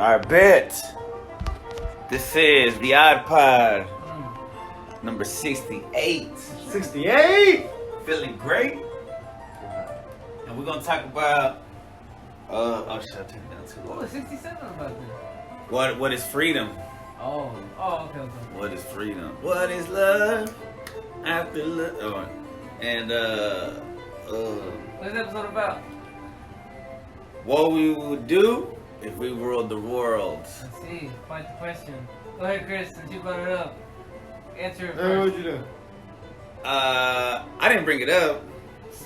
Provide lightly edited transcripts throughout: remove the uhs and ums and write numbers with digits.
Alright, bet. This is the Odd Pod, number 68. 68? Feeling great. And we're gonna talk about oh shit, I turned it down too What low. was 67 about this? What is freedom? Oh, okay. What is freedom? What is love? After love. Oh, and What's the episode about? what we would do if we ruled the world. Let's see. Quite the question. Go ahead, Chris, since you brought it up. Answer it Hey, first. what'd you do? I didn't bring it up,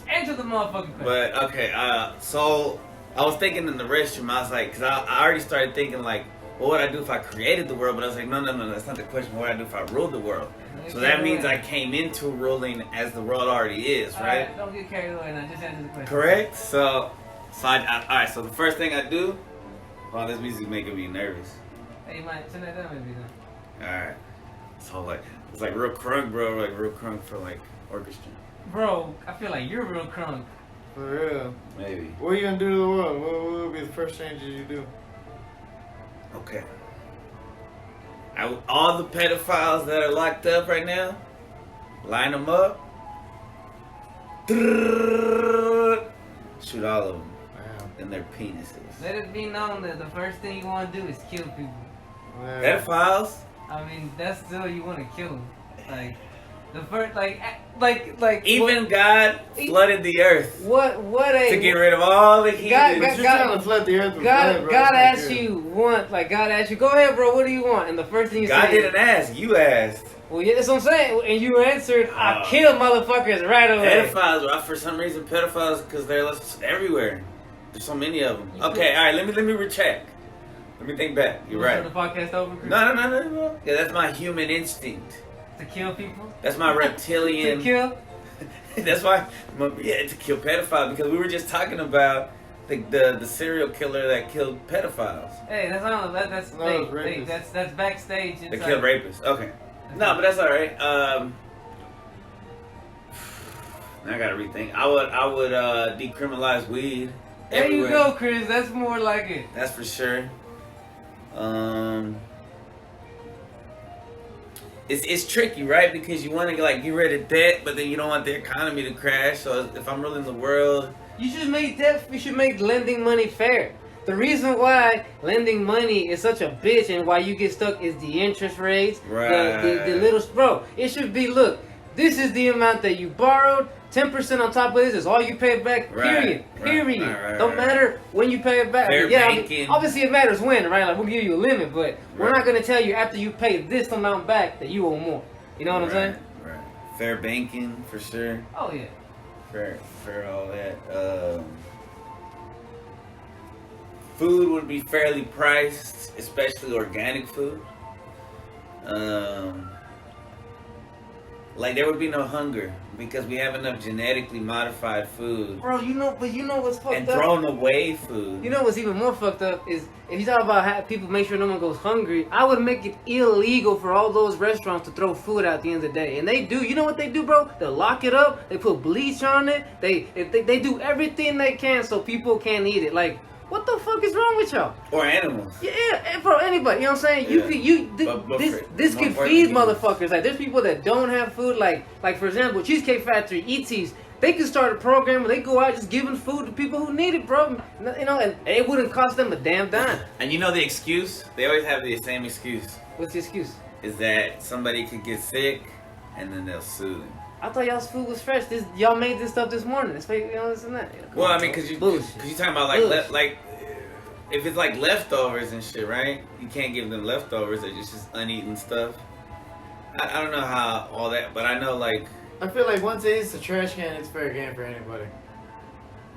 Answer the motherfucking question. but okay. So I was thinking in the restroom. I was like, cause I already started thinking like, what would I do if I created the world? But I was like, no, that's not the question. What would I do if I ruled the world? So that means I came into ruling as the world already is, right? Alright, don't get carried away now. Just answer the question. Correct. So all right. So the first thing I do. Wow, this music's making me nervous. Hey, you might turn that down maybe then. All right. So like, it's like real crunk, bro. Like real crunk for like orchestra. Bro, I feel like you're real crunk. For real. Maybe. What are you gonna do to the world? What will be the first changes you do? Okay. All the pedophiles that are locked up right now, line them up. Shoot all of them Wow. in their penises. Let it be known that the first thing you want to do is kill people. Wow. Pedophiles? I mean, that's still you want to kill them. Like, the first, like. Even God flooded the earth What a. to get rid of all the heathens. God- But you're trying to flood the earth with blood, God, bro. God It's not asked good. you God asked you, go ahead, bro, what do you want? And the first thing you God said, didn't ask, you asked. well, yeah, that's what I'm saying. And you answered, I Oh. kill motherfuckers right away. Pedophiles, for some reason, pedophiles, because they're everywhere. There's so many of them. Okay, all right, let me recheck. Let me think back. You're right. Turn the podcast over, Chris? No. Yeah, that's my human instinct. To kill people? That's my reptilian. To kill? That's why, to kill pedophiles, because we were just talking about the serial killer that killed pedophiles. Hey, that's not, that's, No, hey, it's rapists. that's backstage. They killed rapists. Okay. No, but that's all right. Now I gotta rethink. I would decriminalize weed. There everywhere. you go, Chris. That's more like it. That's for sure. It's tricky, right? Because you want to like get rid of debt, but then you don't want the economy to crash. So if I'm ruling the world, You should make lending money fair. The reason why lending money is such a bitch and why you get stuck is the interest rates. Right. The little, bro, it should be, look, this is the amount that you borrowed. 10% on top of this is all you pay back, period. Period. Don't matter when you pay it back. Fair Yeah, banking. obviously it matters when, right? Like, we'll give you a limit, but we're not going to tell you after you pay this amount back that you owe more. You know what I'm saying? Right. Fair banking for sure. Oh, yeah. Fair all that. Food would be fairly priced, especially organic food. Like there would be no hunger because we have enough genetically modified food Bro, you know what's fucked and up? thrown away food. You know what's even more fucked up is if you talk about how people make sure no one goes hungry, I would make it illegal for all those restaurants to throw food out at the end of the day. And they do. You know what they do, bro? They'll lock it up. They put bleach on it. They do everything they can so people can't eat it. Like, what the fuck is wrong with y'all? Or animals. Yeah, bro, anybody. You know what I'm saying? But This more could important feed humans. motherfuckers. Like, there's people that don't have food. Like for example, Cheesecake Factory, ET's. They could start a program where they go out just giving food to people who need it, bro. You know, and it wouldn't cost them a damn dime. And you know the excuse? They always have the same excuse. What's the excuse? Is that somebody could get sick and then they'll sue them. I thought y'all's food was fresh. Y'all made this stuff this morning. It's fake, you know, this and that. Yeah, come Well, on, I mean, bro. cause you're Bullshit. talking about like Bullshit. if it's like leftovers and shit, right? You can't give them leftovers. It's just uneaten stuff. I don't know how all that, but I know like I feel like once it hits the trash can, it's fair game for anybody.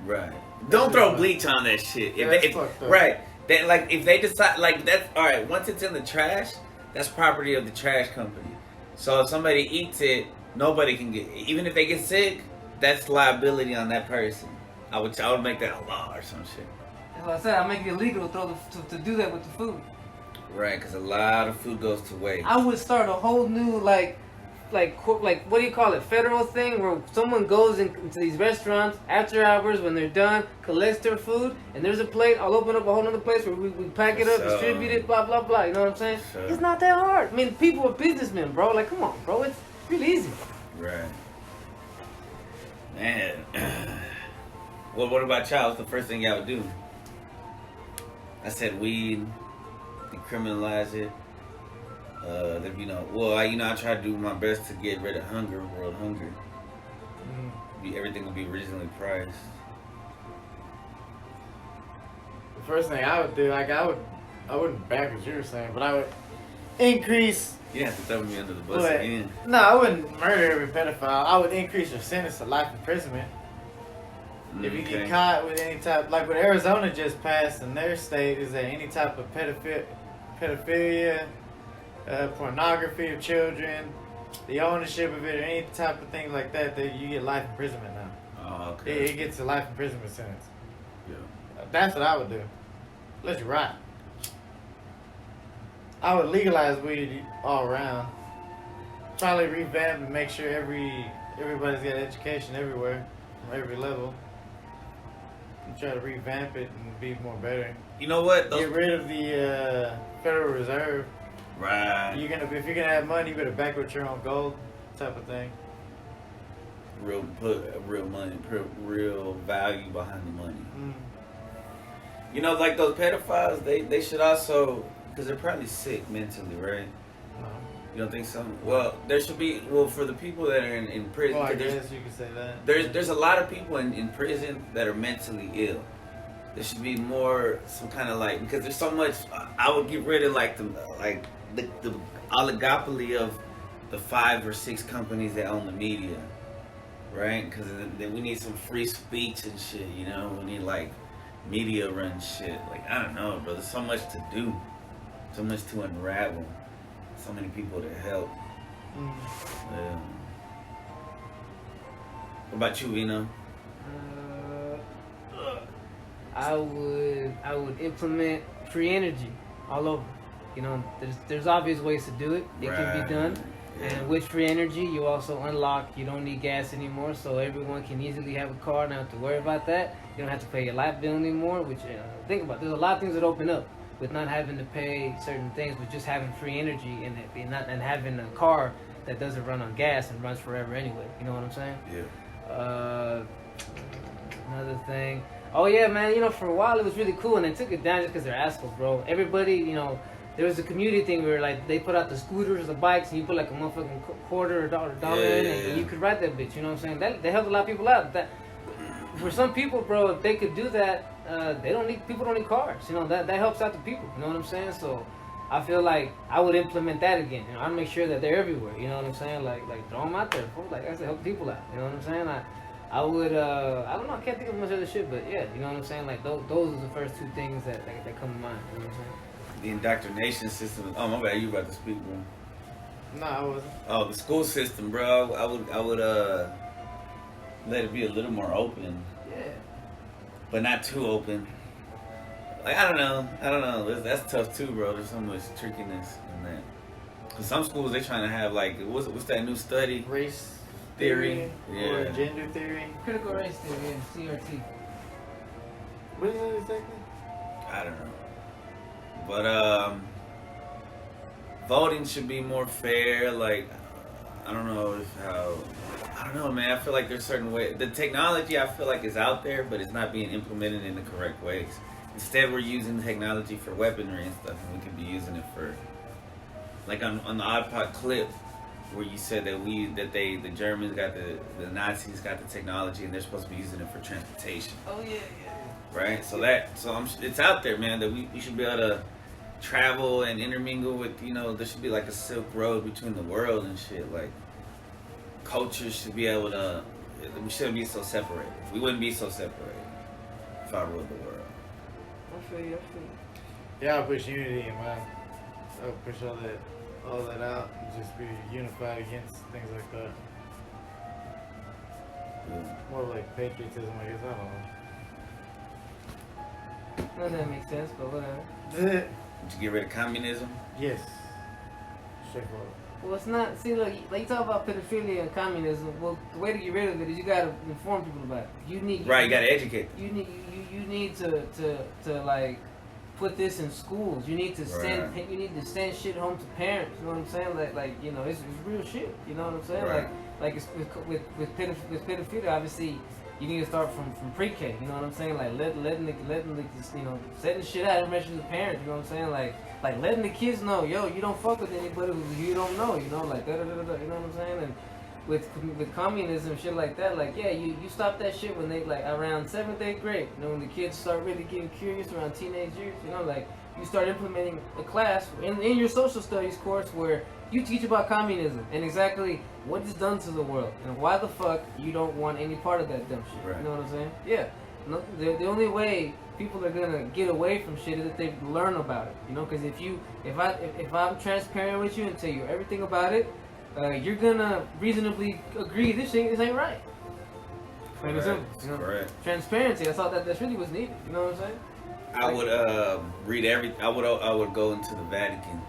right. Don't throw bleach on that shit. That's fucked up. Right. That like if they decide like that's all right. Once it's in the trash, that's property of the trash company. So if somebody eats it, nobody can get. Even if they get sick, that's liability on that person. I would make that a law or some shit. That's what I said. I make it illegal to do that with the food. Right, because a lot of food goes to waste. I would start a whole new like like what do you call it, federal thing where someone goes into these restaurants after hours when they're done, collects their food, and there's a plate. I'll open up a whole other place where we pack it up, So- distribute it, blah blah blah. You know what I'm saying? Sure. It's not that hard. I mean, people are businessmen, bro. Like, come on, bro. It's really easy. Right. Man. Well, what about y'all? What's the first thing y'all would do? I said weed, decriminalize it. I try to do my best to get rid of hunger, world hunger. Everything will be reasonably priced. The first thing I would do, like I wouldn't back what you were saying, but I would increase. You have to throw me under the bus But, again. no, I wouldn't murder every pedophile. I would increase your sentence to life imprisonment. If you get caught with any type, like what Arizona just passed in their state, is that any type of pedophilia, pornography of children, the ownership of it, or any type of thing like that, you get life imprisonment now. Oh, okay. It gets a life imprisonment sentence. Yeah. That's what I would do. Let you rot. I would legalize weed all around. Probably revamp and make sure everybody's got education everywhere, from every level. And try to revamp it and be more better. You know what? Get rid of the Federal Reserve. Right. If you're gonna have money, you better back with your own gold, type of thing. Real money, put real value behind the money. Mm. You know, like those pedophiles, they should also, because they're probably sick mentally, right? No. You don't think so? Well, there should be, for the people that are in prison, Well, I 'cause there's- guess you could say that. there's a lot of people in prison that are mentally ill. There should be more, some kind of like, because there's so much. I would get rid of the oligopoly of the 5 or 6 companies that own the media, right? Because then we need some free speech and shit. You know, we need like media run shit. Like, I don't know, bro. There's so much to do, so much to unravel, so many people to help. Mm. What about you, Vino? I would implement free energy all over. You know, there's obvious ways to do it. It can be done. Yeah. And with free energy, you also unlock, you don't need gas anymore, so everyone can easily have a car, not have to worry about that. You don't have to pay your light bill anymore, which, think about it. There's a lot of things that open up with not having to pay certain things, but just having free energy and having a car that doesn't run on gas and runs forever anyway. You know what I'm saying? Yeah. Another thing. Oh yeah, man. You know, for a while it was really cool, and they took it down just because they're assholes, bro. Everybody, you know, there was a community thing where like they put out the scooters or the bikes, and you put like a motherfucking quarter or dollar in it, and you could ride that bitch. You know what I'm saying? That helped a lot of people out. That for some people, bro, if they could do that, people don't need cars. You know, that helps out the people. You know what I'm saying? So I feel like I would implement that again. You know, I'd make sure that they're everywhere. You know what I'm saying? Like throw them out there. Fool. Like I said, help people out. You know what I'm saying? I would, I don't know, I can't think of much other shit, but yeah, you know what I'm saying? Like, those are the first 2 things that come to mind, you know what I'm saying? The indoctrination system. Oh, my bad, you about to speak, bro. No, I wasn't. Oh, the school system, bro. I would let it be a little more open, Yeah. but not too open. Like, I don't know. That's tough, too, bro. There's so much trickiness in that. Cause some schools, they trying to have, like, what's that new study? Race Theory. or Yeah. gender theory. Critical race theory, CRT. What is it exactly? I don't know. But voting should be more fair. Like, I don't know, man. I feel like there's certain ways. The technology, I feel like, is out there, but it's not being implemented in the correct ways. Instead, we're using technology for weaponry and stuff, and we could be using it for, like on the Odd Pod clip, where you said that the Germans got the Nazis got the technology, and they're supposed to be using it for transportation. Oh, yeah. Right, it's out there, man. That we should be able to travel and intermingle with. You know, there should be like a Silk Road between the world and shit. Like, cultures should be able to. We shouldn't be so separated. We wouldn't be so separated if I ruled the world. I feel you. Yeah, I'll push unity in mind. I'll push all that out and just be unified against things like that. Yeah. More like patriotism, I guess. I don't No, that makes sense, but whatever. know. Would you get rid of communism? Yes. Straightforward. Well, it's not. See, look, like you talk about pedophilia and communism. Well, the way to get rid of it is you gotta inform people about it. You gotta educate them. You need to like put this in schools. You need to send Right. you need to send shit home to parents. You know what I'm saying? Like you know, it's real shit. You know what I'm saying? Right. Like it's with pedophilia, obviously. You need to start from pre-K, you know what I'm saying? Like letting the you know, setting shit out and mentioning the parents, you know what I'm saying? Like letting the kids know, yo, you don't fuck with anybody who you don't know, you know, like da da da da, you know what I'm saying? And with communism, shit like that, like yeah, you stop that shit when they like around 7th, 8th grade, you know, when the kids start really getting curious around teenage years, you know, like you start implementing a class in your social studies course where you teach about communism and exactly what it's done to the world and why the fuck you don't want any part of that dumb shit. Right. You know what I'm saying? Yeah. No, the only way people are gonna get away from shit is if they learn about it. You know, because if I'm transparent with you and tell you everything about it, you're gonna reasonably agree this ain't right. Plain and simple. You know? Correct. Transparency. I thought that's really what's needed. You know what I'm saying? I would read I would go into the Vatican.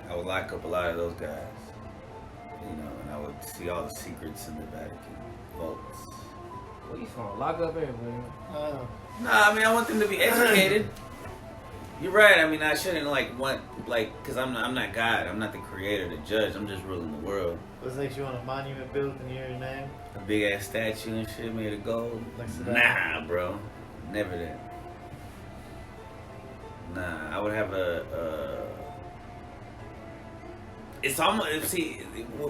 I would lock up a lot of those guys. You know, and I would see all the secrets in the Vatican vaults. Well, you just wanna lock up everybody. Nah, I mean, I want them to be educated. You're right. I mean, I shouldn't because I'm not God. I'm not the creator, the judge. I'm just ruling the world. What makes you want a monument built in your name? A big ass statue and shit made of gold. Like Saddam? Nah, bro. Never that. Nah, I would have it's almost, see,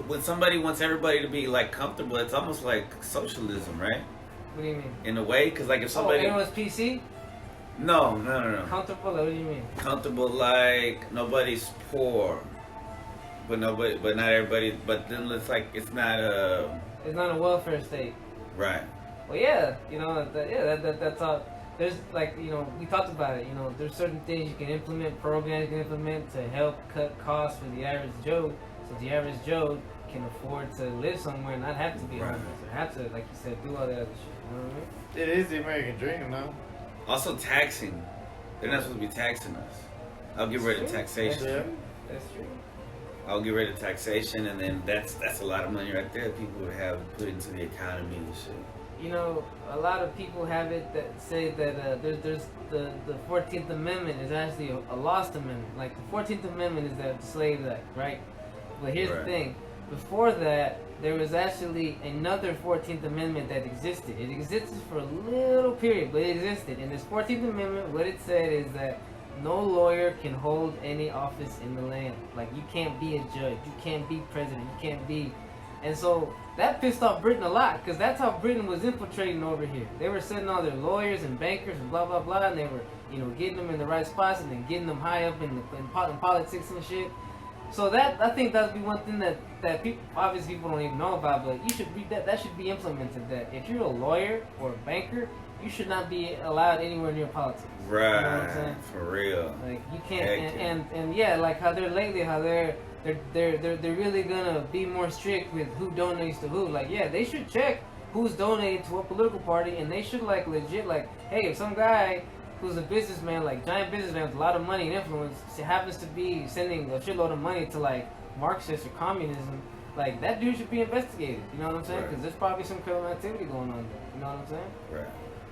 when somebody wants everybody to be like comfortable, it's almost like socialism, right? What do you mean? In a way, because like if somebody, everyone's PC? no. Comfortable? What do you mean? Comfortable, like nobody's poor, but not everybody. But then it's like it's not It's not a welfare state. right. Well, yeah, you know, that's all. There's like, you know, we talked about it. You know, there's certain things you can implement, programs you can implement to help cut costs for the average Joe, so the average Joe can afford to live somewhere and not have to be homeless or have to, like you said, do all that other shit. You know what I mean? It is the American dream, though. Also taxing. They're not supposed to be taxing us. I'll get rid of taxation. That's true. I'll get rid of taxation, and then that's a lot of money right there. People would have put into the economy and shit. You know, a lot of people have it that say that there's the 14th Amendment is actually a lost amendment. Like the 14th Amendment is the Slave Act, right? But here's the thing: before that, there was actually another 14th Amendment that existed. It existed for a little period, but it existed. And this 14th Amendment, what it said is that no lawyer can hold any office in the land. Like you can't be a judge, you can't be president, you can't be. And so that pissed off Britain a lot, because that's how Britain was infiltrating over here. They were sending all their lawyers and bankers and blah blah blah, and they were, you know, getting them in the right spots and then getting them high up in politics and shit. So that, I think that'd be one thing that people, obviously people don't even know about, but you should read that. That should be implemented. That if you're a lawyer or a banker, you should not be allowed anywhere near politics. Right. You know what I'm saying? For real. Like you can't, and yeah, like how they're lately, how they're really gonna be more strict with who donates to who. Like yeah, they should check who's donating to what political party, and they should like legit like, hey, if some guy who's a businessman, like giant businessman with a lot of money and influence, happens to be sending a shitload of money to like Marxist or communism, like that dude should be investigated. You know what I'm saying? Because there's probably some criminal activity going on there. You know what I'm saying? Right.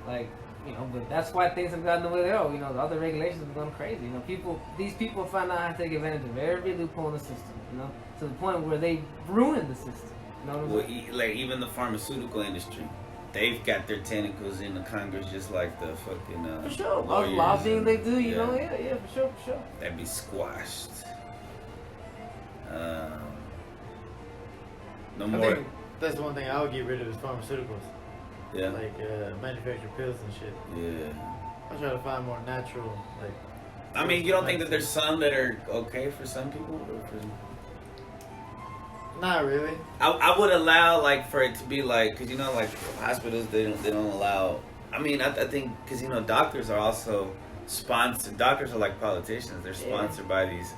Like, you know, but that's why things have gotten the way they are. You know, the other regulations have gone crazy. You know, these people find out how to take advantage of every loophole in the system. You know, to the point where they ruin the system. You know what I'm saying? Like even the pharmaceutical industry, they've got their tentacles in the Congress just like the fucking for sure. All the lawyers lobbying they and- do, you know, yeah, for sure. That'd be squashed. No I more. think that's one thing I would get rid of is pharmaceuticals. Yeah. Like manufactured pills and shit. Yeah. I try to find more natural, like. I mean, you don't think that there's some that are okay for some people? Or for... Not really. I would allow like for it to be like, cause you know like hospitals they don't allow. I mean I think cause you know doctors are also sponsored. Doctors are like politicians. They're sponsored by these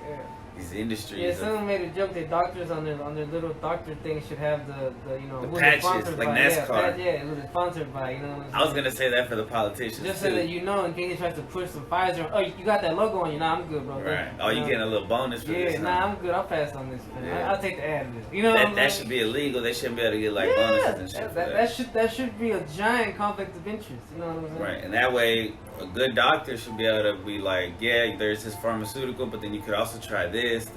these industries. Yeah, someone made a joke that doctors on their little doctor thing should have the you know The who they're patches, sponsored like by. NASCAR. Yeah, who they're sponsored by. You know what I'm saying? I was gonna say that for the politicians Just too. so that you know, in case he tries to push some Pfizer. Oh, you got that logo on you? Nah, I'm good, bro. Right. Oh, you know? getting a little bonus for this? Yeah, nah, I'm good. I'll pass on this. Man. Yeah. I'll take the ad. You know what I'm that saying? should be illegal. They shouldn't be able to get like bonuses and shit. That should be a giant conflict of interest. You know what I'm saying? Right, and that way, a good doctor should be able to be like, yeah, there's this pharmaceutical, but then you could also try this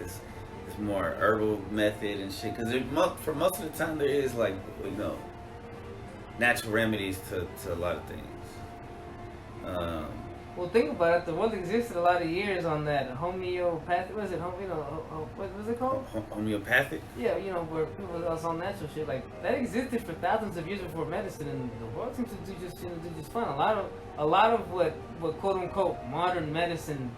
more herbal method and shit. Because for most of the time, there is like, you know, natural remedies to a lot of things. Well, think about it. The world existed a lot of years on that homeopathic. What is it? What was it called? Homeopathic? Yeah, you know, where people was on natural shit like that existed for thousands of years before medicine, and the world seems to do just fine. A lot of what quote unquote modern medicine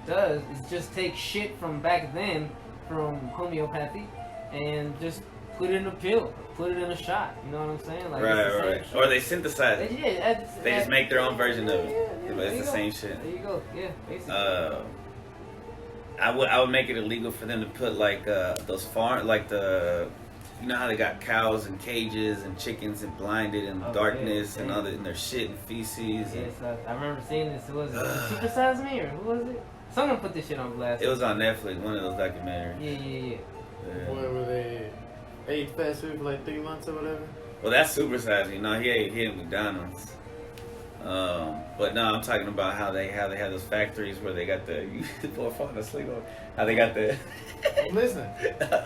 does is just take shit from back then from homeopathy and just put it in a pill, put it in a shot. You know what I'm saying? Like Right. Or they synthesize it. Yeah, They just make their own version of it. Yeah, But it's the same shit. There you go. Yeah, basically. I would make it illegal for them to put like those you know how they got cows in cages and chickens and blinded in darkness and other in their shit and feces. Yes, I remember seeing this. Was it Super Size Me or who was it? Someone put this shit on blast. It was on Netflix, one of those documentaries. Yeah. Where were they? Ate fast food for like 3 months or whatever. Well, that's Super Size Me. No, he ate at McDonald's. But no, I'm talking about how they have those factories where they got the people are falling asleep on how they got the I'm listening.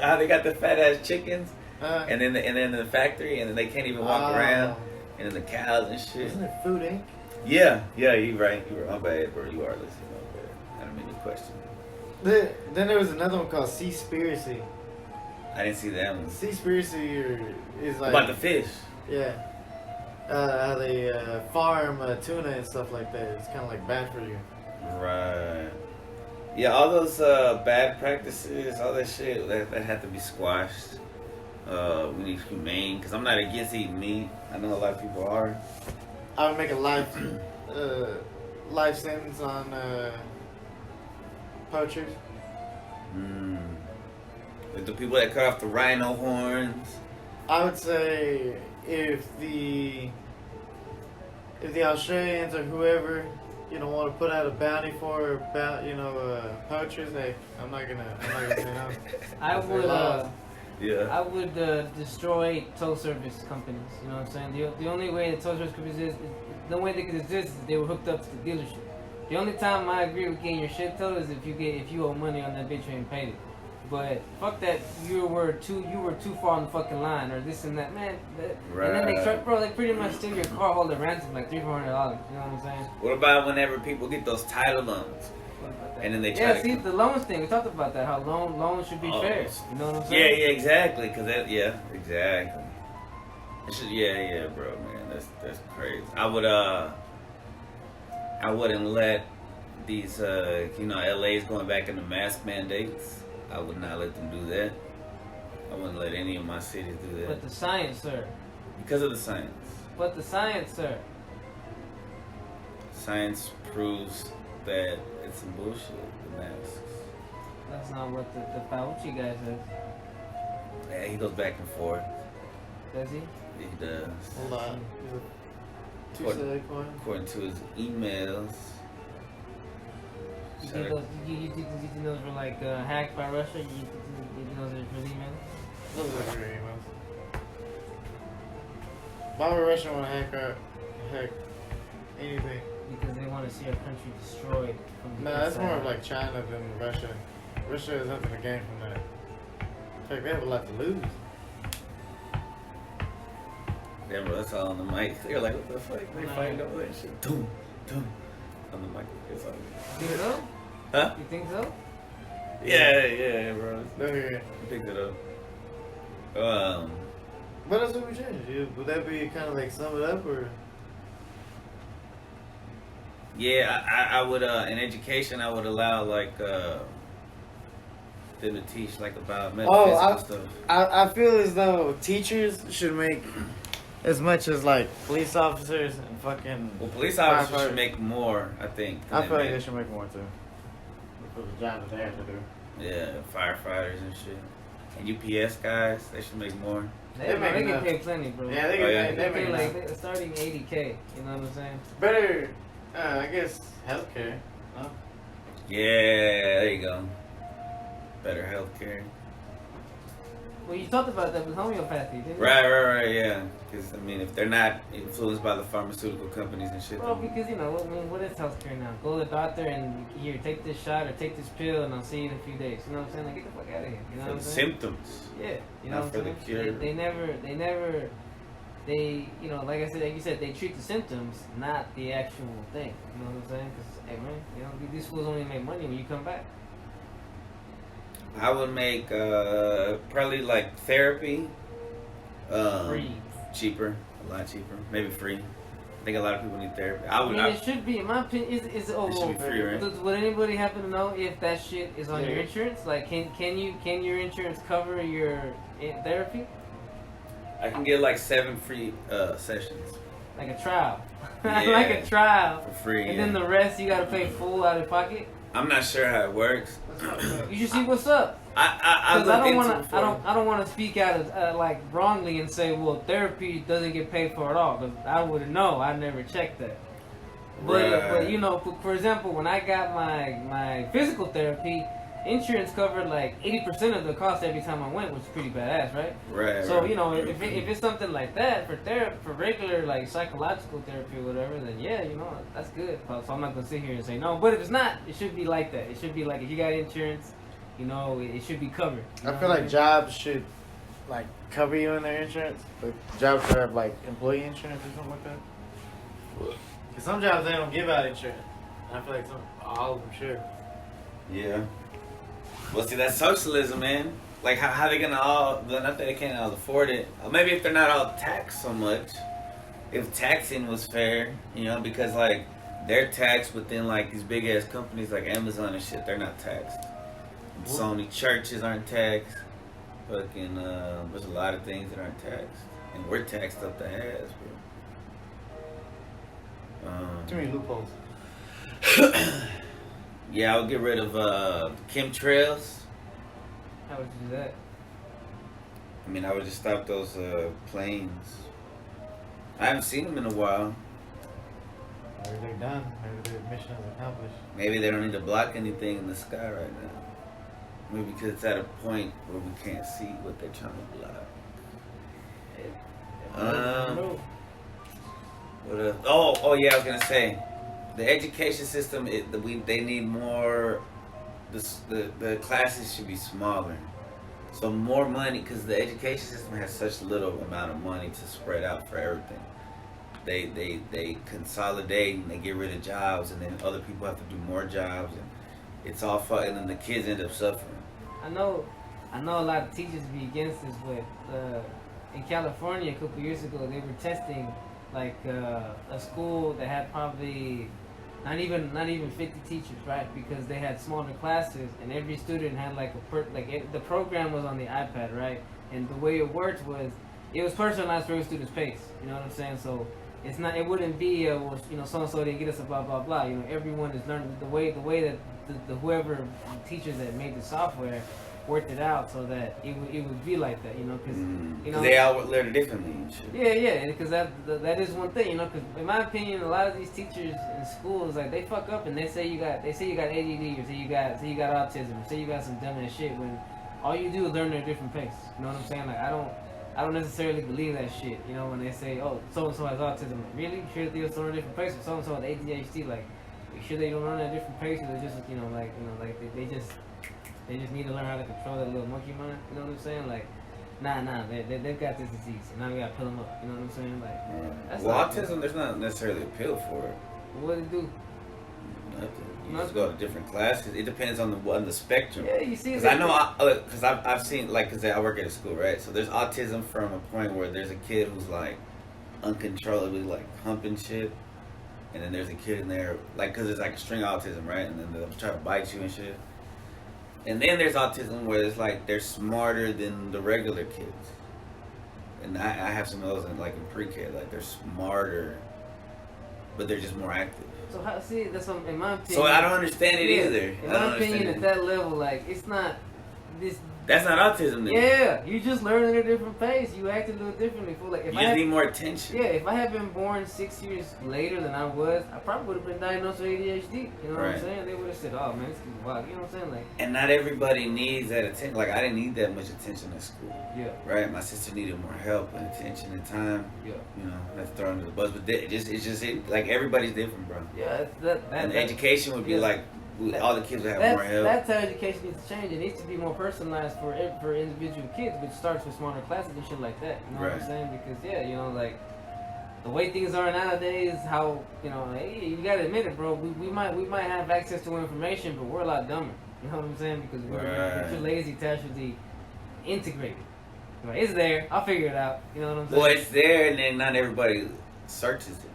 how they got the fat ass chickens And and then the factory and then they can't even walk around and then the cows and shit. Isn't it Food Inc? Yeah, you right. You were my bad, bro. You are listening. My bad. I don't mean to question. Then there was another one called Seaspiracy. I didn't see that one. Seaspiracy is like About the fish. Yeah. How they farm tuna and stuff like that. It's kind of like bad for you. Right. Yeah, all those bad practices, all that shit, that had to be squashed. We need humane, because I'm not against eating meat. I know a lot of people are. I would make a life sentence on poachers. Like the people that cut off the rhino horns. I would say if the Australians or whoever want to put out a bounty for poachers, hey, I'm not gonna say no. I would destroy tow service companies. You know what I'm saying? The only way that tow service companies the way they could exist is if they were hooked up to the dealership. The only time I agree with getting your shit towed is if you owe money on that bitch you ain't paid it. But fuck that, you were too far on the fucking line or this and that, man. Right. And then they pretty much steal your car, hold it ransom like $300-$400. You know what I'm saying? What about whenever people get those title loans? And then they try to... see, the loans thing, we talked about that, how loans should be fair. You know what I'm saying? Yeah, exactly. Exactly. It should, bro, man. That's crazy. I wouldn't let these, LA's going back into mask mandates. I would not let them do that. I wouldn't let any of my cities do that. But the science, sir. Because of the science. But the science, sir. Science proves that it's some bullshit, the masks. That's not what the Fauci guy says. Yeah, he goes back and forth. Does he? He does. Hold on. Two-sided coin. According to his emails. You think those were like hacked by Russia? You think those are real emails? Those are real emails. Why would Russia want to hack anything? Because they want to see our country destroyed. From the That's inside. more of like China than Russia. Russia has nothing to gain from that. In fact, they have a lot to lose. Damn, bro, that's all on the mic. They're like, what the fuck? They fighting over that shit. Doom. On the mic. It's all You think so? Huh? You think so? Yeah, bro. They're here. I picked it up. What else would we change? Would that be kind of like sum it up or? Yeah, I would, in education, I would allow, like, them to teach, like, about metaphysical stuff. I feel as though teachers should make as much as, like, police officers and fucking... Well, police officers should make more, I think. I feel like they should make more, too. For the job that they have to do. Yeah, firefighters and shit. And UPS guys, they should make more. They make get enough. paid plenty, bro. Yeah, they Oh, get yeah. paid. They They pay make like enough. starting 80K. You know what I'm saying? Better, I guess, healthcare. No? Yeah, there you go. Better healthcare. Well, you talked about that with homeopathy, didn't you? Right, yeah. Because, I mean, if they're not influenced by the pharmaceutical companies and shit. Well, then- because you know, I mean, what is healthcare now? Go to the doctor and here, take this shot or take this pill, and I'll see you in a few days. You know what I'm saying? Like, get the fuck out of here. You know for what I'm the saying? symptoms. Yeah, you know Not what for I'm the saying? cure. They, you know, like I said, like you said, they treat the symptoms, not the actual thing. You know what I'm saying? Because, hey man, you know, these fools only make money when you come back. I would make probably like therapy Free. cheaper, a lot cheaper, maybe free. I think a lot of people need therapy. I mean, it should be, in my opinion, it's It should be free, right? Would anybody happen to know if that shit is on your Yeah. insurance? Like, can your insurance cover your therapy? I can get like 7 free sessions Like a trial. Yeah. Like a trial. for free. And yeah. then the rest you gotta pay full out of pocket. I'm not sure how it works. You should see what's up. I Because I looked don't into want it to. before. I don't want to speak out of like wrongly and say, well, therapy doesn't get paid for at all. Because I wouldn't know. I never checked that. But Right. you know, for example, when I got my physical therapy, insurance covered like 80% of the cost every time I went, which is pretty badass, right? Right. So right. you know, if it's something like that for regular like psychological therapy or whatever, then yeah, you know, that's good. So I'm not gonna sit here and say no. But if it's not, it should be like that. It should be like if you got insurance, you know, it should be covered. You I know feel what like mean? jobs should like cover you in their insurance, but jobs should have like employee insurance or something like that. Cause some jobs they don't give out insurance. I feel like all of them should. Yeah. Well, see, that's socialism, man. Like, how they gonna all? Well, not that they can't all afford it. Or maybe if they're not all taxed so much. If taxing was fair, you know, because like they're taxed within like these big ass companies like Amazon and shit. They're not taxed. And Sony churches aren't taxed. Fucking, there's a lot of things that aren't taxed, and we're taxed up the ass, bro. Too many loopholes. Yeah, I'll get rid of chemtrails. How would you do that? I mean, I would just stop those planes. I haven't seen them in a while. Maybe they're done. Maybe their mission is accomplished. Maybe they don't need to block anything in the sky right now. Maybe because it's at a point where we can't see what they're trying to block. What else? Oh yeah, I was gonna say, the education system. They need more. The classes should be smaller, so more money because the education system has such little amount of money to spread out for everything. They consolidate and they get rid of jobs, and then other people have to do more jobs, and it's all fun, and then the kids end up suffering. I know a lot of teachers be against this, but in California a couple years ago they were testing like a school that had probably not even 50 teachers, right? Because they had smaller classes and every student had like the program was on the iPad, right? And the way it worked was it was personalized for every student's pace. You know what I'm saying? So it wouldn't be well, you know, so and so didn't get us a blah blah blah. You know, everyone is learning the way that the whoever teachers that made the software worked it out so that it would be like that. You know, because you know they all learn differently and shit. yeah, because that is one thing, you know. Because in my opinion, a lot of these teachers in schools, like they fuck up and they say you got ADD, or say you got autism, or say you got some dumb ass shit. When all you do is learn at a different pace. You know what I'm saying? Like I don't necessarily believe that shit. You know, when they say, oh, so and so has autism, like, really? You sure they learn at a different pace? Or so and so has ADHD, like, you sure they don't learn at a different pace? Or they just, they just need to learn how to control that little monkey mind. You know what I'm saying? Like, nah, they've got this disease, and now we gotta pull them up. You know what I'm saying? Like, that's Well, not autism, there's not necessarily a pill for it. what do they do? Nothing. You just go to different classes. It depends on the spectrum. Yeah, you see. Because I know, because I've seen, like, because I work at a school, right? So there's autism from a point where there's a kid who's like uncontrollably like humping shit, and then there's a kid in there like because it's like extreme autism, right? And then they'll try to bite you and shit. And then there's autism where it's like they're smarter than the regular kids. And I have some of those in like in pre-K, like they're smarter but they're just more active. So how? See, that's what, in my opinion. So I don't understand it yeah, either. In my opinion, at that level, like it's not this. That's not autism, then. Yeah, you just learn at a different pace. You act a little differently. For like, if You I just had, need more attention. yeah, if I had been born 6 years later than I was, I probably would have been diagnosed with ADHD. You know what Right. I'm saying? They would have said, "Oh man, this kid's wild." You know what I'm saying? Like, And not everybody needs that attention. Like, I didn't need that much attention at school. yeah, Right? My sister needed more help and attention and time. yeah, You know, that's thrown under the bus. But like, everybody's different, bro. yeah. That And education would be yeah. like, all the kids would have more help. That's how education needs to change. It needs to be more personalized for individual kids, which starts with smarter classes and shit like that. You know what I'm Right. saying? Because yeah, you know, like the way things are nowadays, how you know, hey, you gotta admit it, bro. We might have access to information, but we're a lot dumber. You know what I'm saying? Because we're too lazy to actually integrate it. Right? It's there. I'll figure it out. You know what I'm saying? Well, it's there, and then not everybody searches it.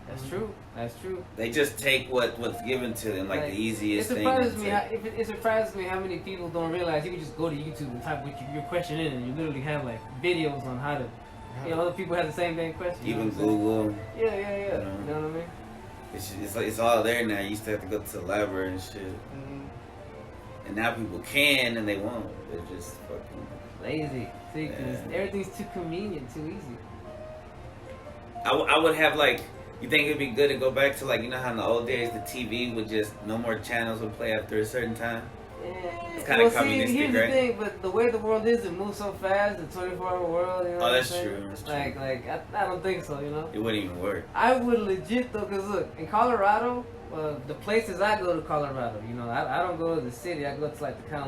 That's true. That's true. They just take what's given to them, like the easiest it thing. surprises to me. take. It surprises me how many people don't realize you can just go to YouTube and type what your question in, and you literally have like videos on how to. You know, other people have the same damn question. You Even know what I'm saying? Google. Yeah. You know. know what I mean? It's like it's all there now. You used to have to go to the library and shit. And now people can and they won't. They're just fucking Lazy. See, 'cause Yeah. everything's too convenient, too easy. I would have like. You think it'd be good to go back to like, you know how in the old days the TV would just no more channels would play after a certain time. It's kinda well, see, communistic, here's right? the thing, but the way the world is, it moves so fast. The 24-hour world. You know Oh, what that's I'm saying? true, that's true. Like I don't think so. You know. It wouldn't even work. I would legit though, cause look, in Colorado, the places I go to Colorado, you know, I don't go to the city. I go to like the kind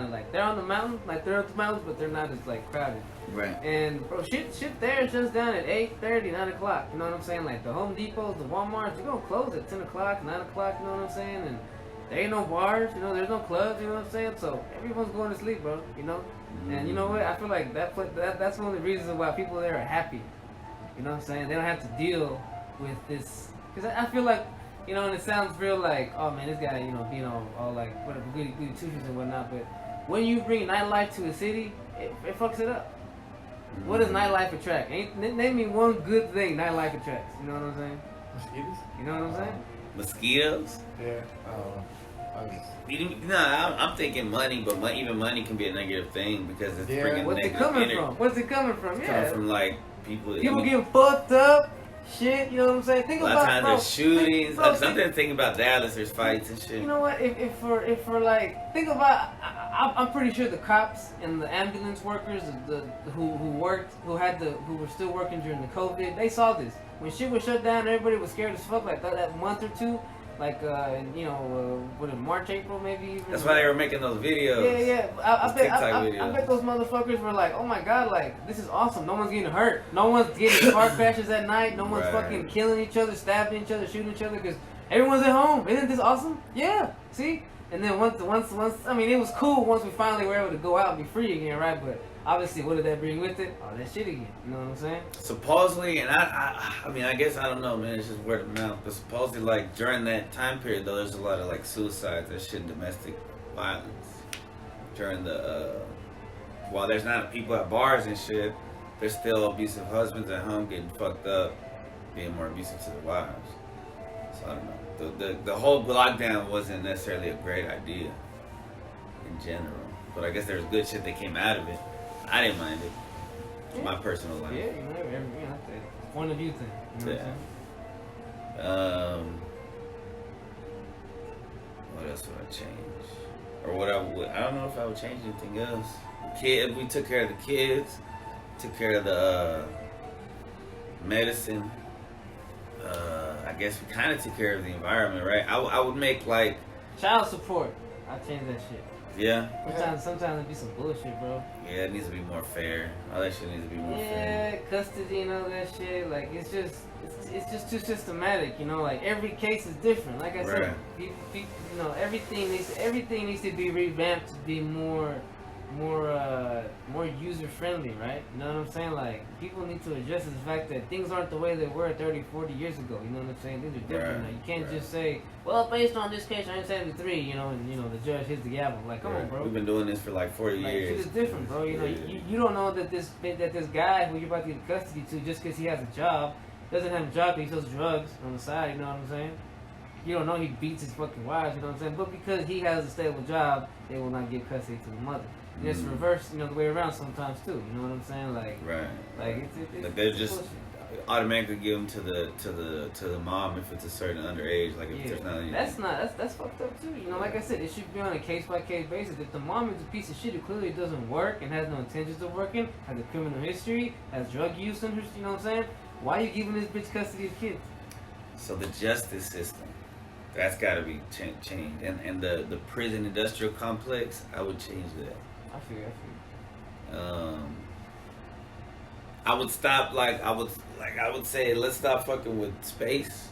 of like they're on the mountain, like they're up the mountains, but they're not as like crowded. Right. And bro, shit there is just down at 8:30, 9 o'clock. You know what I'm saying? Like the Home Depots, the WalMarts, they're gonna close at 10 o'clock, 9 o'clock. You know what I'm saying? And there ain't no bars. You know, there's no clubs. You know what I'm saying? So everyone's going to sleep, bro. You know. And you know what? I feel like that's one of the reasons why people there are happy. You know what I'm saying? They don't have to deal with this. Because I feel like, you know, and it sounds real like, oh man, this guy, you know, being all like, whatever, goody two-shoes and whatnot. But when you bring nightlife to a city, it fucks it up. What does nightlife attract? Name me one good thing nightlife attracts. You know what I'm saying? Mosquitoes? You know what I'm saying? Mosquitoes? Yeah. I'm thinking money, but even money can be a negative thing because it's Yeah. bringing What's it negative coming energy. from? What's it coming from? It's Yeah. coming from like people. People getting fucked up. Shit, you know what I'm saying? Think a lot about of times bro, there's shootings. bro, Like, something thinking about Dallas, there's fights and shit. You know what? If for like, think about. I'm pretty sure the cops and the ambulance workers, who were still working during the COVID, they saw this. When shit was shut down, everybody was scared as fuck. Like that month or two, like what in March, April, maybe even. That's why they were making those videos. Yeah. Those TikTok I videos. bet those motherfuckers were like, oh my god, like this is awesome. No one's getting hurt. No one's getting car crashes at night. No one's Right. fucking killing each other, stabbing each other, shooting each other because everyone's at home. Isn't this awesome? Yeah. See. And then once, I mean, it was cool once we finally were able to go out and be free again, right? But obviously, what did that bring with it? Oh, that shit again. You know what I'm saying? Supposedly, and I mean, I guess I don't know, man. It's just word of mouth. But supposedly, like during that time period, though, there's a lot of like suicides and shit, domestic violence. During the while there's not people at bars and shit, there's still abusive husbands at home getting fucked up, being more abusive to their wives. So I don't know. The whole lockdown wasn't necessarily a great idea in general, but I guess there's good shit that came out of it. I didn't mind it. It's my personal life. Yeah, you know, it's point of view thing. You know what I'm saying? What else would I change? Or what I don't know if I would change anything else. If we took care of the kids, took care of the medicine. I guess we kind of took care of the environment, right? I would make like Child support. I change that shit. yeah. Sometimes it be some bullshit, bro. Yeah, it needs to be more fair. All that shit needs to be more fair. Yeah, custody and all that shit. Like it's just too systematic, you know. Like every case is different. Like I said, Right. people, you know, everything needs to be revamped to be more user friendly, right? You know what I'm saying? Like people need to address the fact that things aren't the way they were 30, 40 years ago. You know what I'm saying? Things are different Right, now. You can't right. just say, well, based on this case, 1973, you know, and you know the judge hits the gavel. Like, come on, bro. We've been doing this for like 40 Like, years. shit is different, bro. You know, Yeah. you don't know that this guy who you're about to get custody to just because he has a job doesn't have a job, he sells drugs on the side, you know what I'm saying? You don't know he beats his fucking wives, you know what I'm saying? But because he has a stable job, they will not give custody to the mother. And it's reversed, you know, the way around sometimes too. You know what I'm saying? Like, right. Like like they're just automatically give them to the mom if it's a certain underage. Like if there's not anything. That's fucked up too. You know, like I said, it should be on a case by case basis. If the mom is a piece of shit who clearly doesn't work and has no intentions of working, has a criminal history, has drug use in her, you know what I'm saying? Why are you giving this bitch custody of kids? So the justice system. That's got to be changed, and the prison industrial complex. I would change that. I feel. I would stop. I would say, let's stop fucking with space,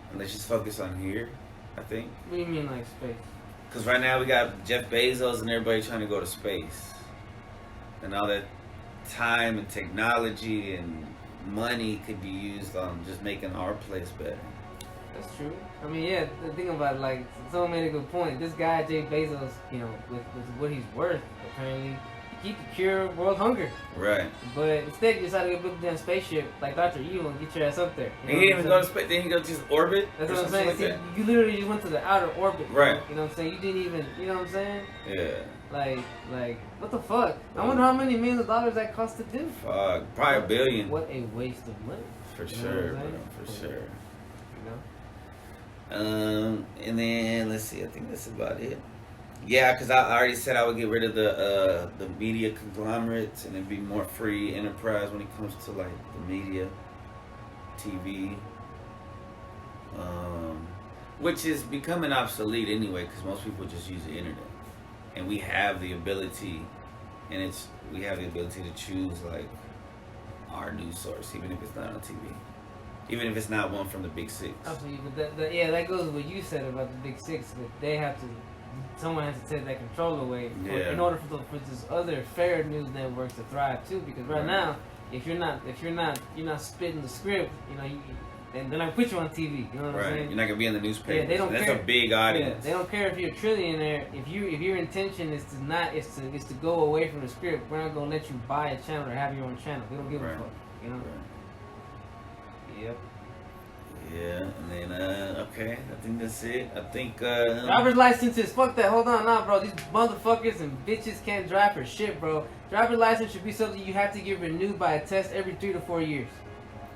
and let's just focus on here. I think. What do you mean, like space? Because right now we got Jeff Bezos and everybody trying to go to space, and all that time and technology and money could be used on just making our place better. That's true. I mean, yeah, the thing about it, like, someone made a good point. This guy, Jeff Bezos, you know, with what he's worth, apparently, he could cure world hunger. Right. But instead, he decided to build a damn spaceship like Dr. Evil and get your ass up there. You know he didn't even go to space. Then he go to just orbit. That's what I'm saying. See, you literally just went to the outer orbit. Right. You know what I'm saying? You didn't even, you know what I'm saying? Yeah. Like, what the fuck? I wonder how many millions of dollars that cost to do. Fuck, probably $1 billion. What a waste of money. For sure, bro. For sure. You know? And then let's see. I think that's about it. Yeah, because I already said I would get rid of the media conglomerates and it'd be more free enterprise when it comes to like the media, TV, which is becoming obsolete anyway because most people just use the internet, and we have the ability, to choose like our news source, even if it's not on TV. Even if it's not one from the Big Six. Absolutely, but that goes with what you said about the Big Six. But they have to, someone has to take that control away in order for this other fair news networks to thrive too. Because right now, if you're not spitting the script, you know, and they're not put you on TV. You know what I'm saying? You're not gonna be in the newspaper. Yeah, they don't care. That's a big audience. Yeah, they don't care if you're a trillionaire. If your intention is to go away from the script, we're not gonna let you buy a channel or have your own channel. We don't give a fuck. You know. Right. Yep. Yeah, and then okay, I think that's it. I think driver's licenses, fuck that. Hold on, nah, bro. These motherfuckers and bitches can't drive for shit, bro. Driver's license should be something you have to get renewed by a test every 3 to 4 years.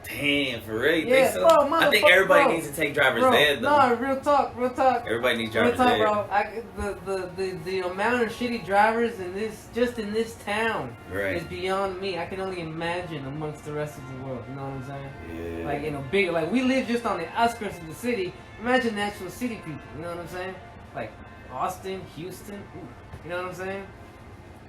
Damn, for real? Yeah, so? bro, I think everybody needs to take driver's ed, though. No, real talk. Everybody needs driver's ed. Real talk, bro. The amount of shitty drivers in this town is beyond me. I can only imagine amongst the rest of the world. You know what I'm saying? Yeah. Like in a big, like we live just on the outskirts of the city. Imagine the actual city people. You know what I'm saying? Like Austin, Houston. Ooh, you know what I'm saying?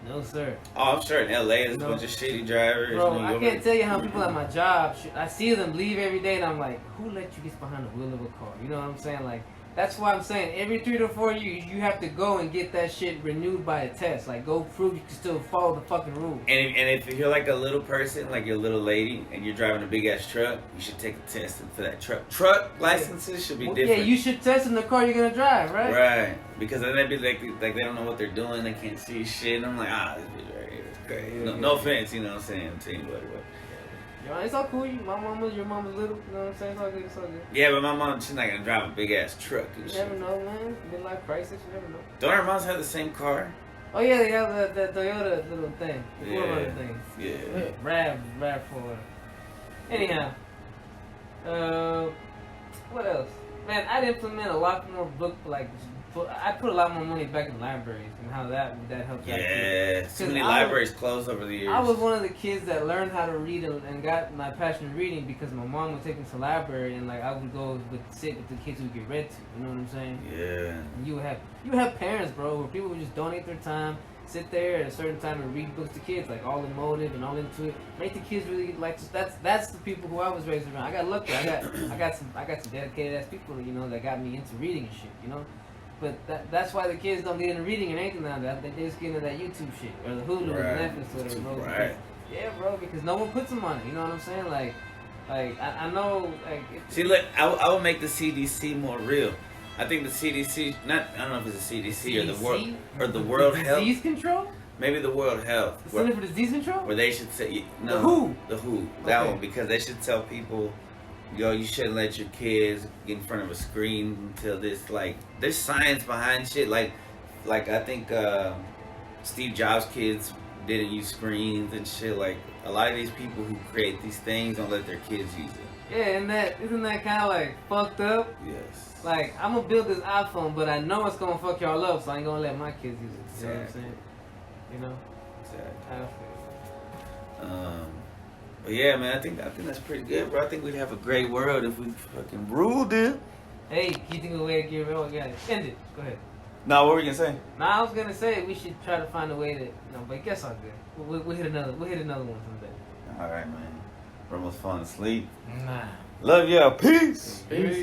No, sir. Oh, I'm sure in LA there's a bunch of shitty drivers. Bro, I can't tell you how people at my job, I see them leave every day and I'm like, who let you get behind the wheel of a car? You know what I'm saying? Like, that's why I'm saying every 3 to 4 years, you have to go and get that shit renewed by a test. Like, go prove you can still follow the fucking rules. And if you're like a little person, like you're a little lady, and you're driving a big ass truck, you should take a test for that truck. Truck licenses should be different. Yeah, you should test in the car you're gonna drive, right? Right. Because then they'd be like they don't know what they're doing, they can't see shit, and I'm like, this bitch right here is crazy. No offense, you know what I'm saying, to anybody, but. Yo, it's all cool. Your mama's little. You know what I'm saying? It's all good. It's all good. Yeah, but my mom, she's not gonna drive a big ass truck. And you never know, man. Midlife crisis. You never know. Don't our moms have the same car? Oh yeah, they have the Toyota little thing. The thing. Yeah. RAV4. Anyhow, what else? Man, I'd implement a lot more I put a lot more money back in libraries and how that helped. Yeah, so many libraries closed over the years. I was one of the kids that learned how to read and got my passion in reading because my mom would take me to the library and like I would go sit with the kids who get read to. You know what I'm saying? Yeah. And you would have parents, bro, where people would just donate their time, sit there at a certain time and read books to kids, like all emotive and all into it. Make the kids really like. That's the people who I was raised around. I got lucky. I got some dedicated ass people, you know, that got me into reading and shit. You know. But that's why the kids don't get into reading and anything now. They just get into that YouTube shit or the Hulu or the Netflix or whatever, bro. Right. Yeah, bro, because no one puts them on it. You know what I'm saying? Like I know. Like, see, look, I will make the CDC more real. I think the CDC, I don't know if it's the CDC or the World Health. Disease control? Maybe the World Health. The Center for Disease Control? Where they should say The WHO. That one, because they should tell people yo, you shouldn't let your kids get in front of a screen until this. Like, there's science behind shit. Like I think Steve Jobs' kids didn't use screens and shit. Like, a lot of these people who create these things don't let their kids use it. Yeah, and isn't that kind of like fucked up? Yes. Like, I'm gonna build this iPhone, but I know it's gonna fuck y'all up, so I ain't gonna let my kids use it. You know what I'm saying? You know? Exactly. I feel But yeah, man, I think that's pretty good, bro. I think we'd have a great world if we fucking ruled it. Hey, you think of a way to get real? Yeah, end it. Go ahead. No, what were you gonna say? Nah, I was gonna say we should try to find a way to. No, but I guess all good. We'll hit another. We'll hit another one someday. All right, man. We're almost falling asleep. Nah. Love y'all. Peace. Peace.